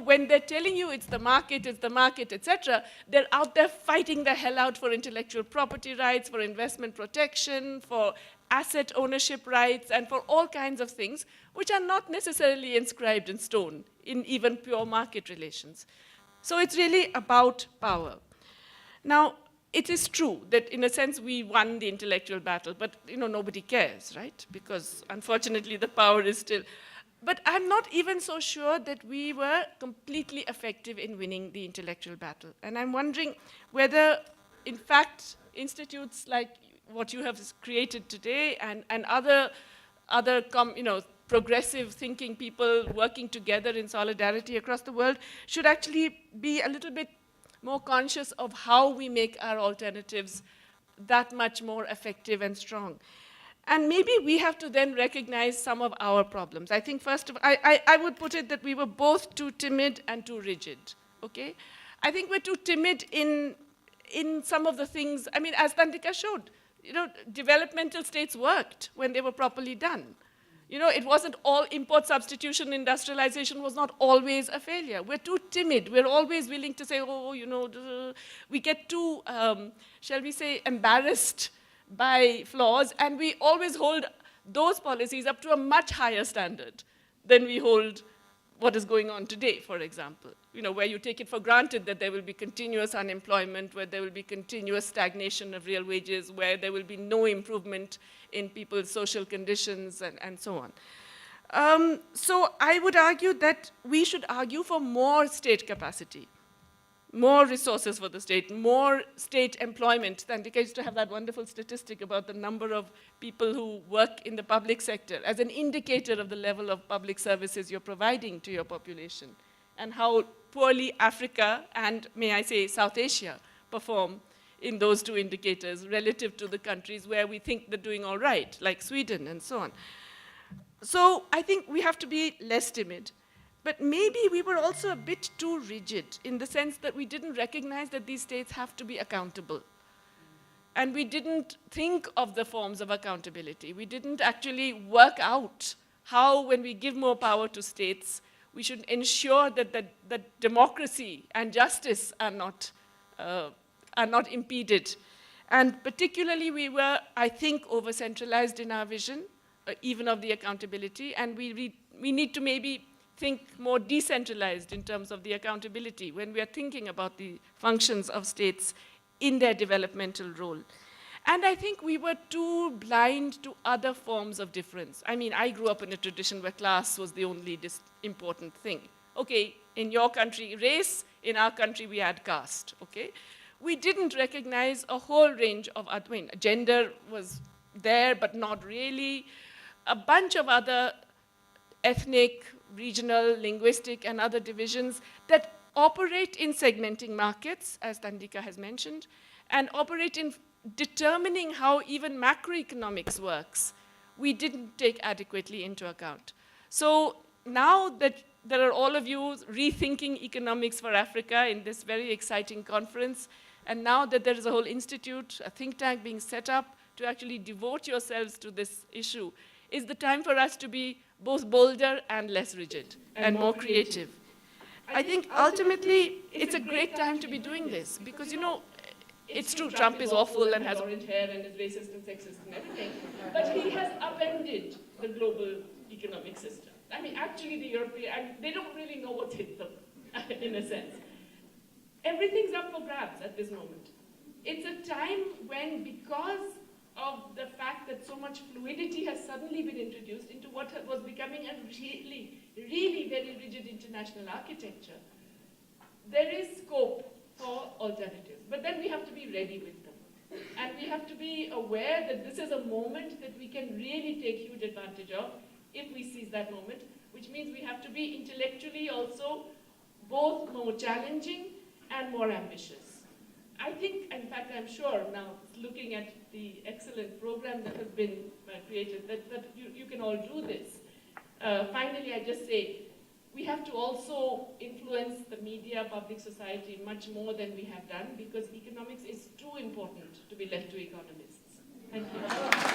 when they're telling you it's the market, etc., they're out there fighting the hell out for intellectual property rights, for investment protection, for asset ownership rights, and for all kinds of things, which are not necessarily inscribed in stone in even pure market relations. So it's really about power. Now, it is true that in a sense we won the intellectual battle, but nobody cares, right? Because unfortunately the power is still. But I'm not even so sure that we were completely effective in winning the intellectual battle. And I'm wondering whether, in fact, institutes like what you have created today and other progressive thinking people working together in solidarity across the world should actually be a little bit more conscious of how we make our alternatives that much more effective and strong. And maybe we have to then recognize some of our problems. I think first of all, I would put it that we were both too timid and too rigid, okay? I think we're too timid in some of the things, as Thandika showed, developmental states worked when they were properly done. It wasn't all import substitution, industrialization was not always a failure. We're too timid. We're always willing to say, we get too, shall we say, embarrassed by flaws, and we always hold those policies up to a much higher standard than we hold what is going on today, for example, where you take it for granted that there will be continuous unemployment, where there will be continuous stagnation of real wages, where there will be no improvement in people's social conditions, and so on. So I would argue that we should argue for more state capacity, more resources for the state, more state employment. Thandika used to have that wonderful statistic about the number of people who work in the public sector as an indicator of the level of public services you're providing to your population, and how poorly Africa and, may I say, South Asia perform in those two indicators relative to the countries where we think they're doing all right, like Sweden and so on. So I think we have to be less timid. But maybe we were also a bit too rigid in the sense that we didn't recognize that these states have to be accountable. And we didn't think of the forms of accountability. We didn't actually work out how, when we give more power to states, we should ensure that democracy and justice are not impeded. And particularly, we were, I think, over-centralized in our vision, even of the accountability, and we need to maybe think more decentralized in terms of the accountability when we are thinking about the functions of states in their developmental role. And I think we were too blind to other forms of difference. I mean, I grew up in a tradition where class was the only important thing. Okay, in your country, race; in our country, we had caste, okay? We didn't recognize a whole range of other, gender was there, but not really. A bunch of other ethnic, regional, linguistic, and other divisions that operate in segmenting markets, as Thandika has mentioned, and operate in determining how even macroeconomics works, we didn't take adequately into account. So now that there are all of you rethinking economics for Africa in this very exciting conference, and now that there is a whole institute, a think tank being set up to actually devote yourselves to this issue, is the time for us to be both bolder and less rigid and more creative. I think ultimately it's a great time to be doing this because, it's true, Trump is awful and has orange hair and is racist and sexist and everything, but he has upended the global economic system. I mean, actually the European, they don't really know what's hit them, in a sense. Everything's up for grabs at this moment. It's a time when, because of the fact that so much fluidity has suddenly been introduced into what was becoming a really, really very rigid international architecture, there is scope for alternatives. But then we have to be ready with them. And we have to be aware that this is a moment that we can really take huge advantage of if we seize that moment, which means we have to be intellectually also both more challenging and more ambitious. I think, in fact, I'm sure now, looking at the excellent program that has been created, that you can all do this. Finally, I just say, we have to also influence the media, public society much more than we have done, because economics is too important to be left to economists. Thank you.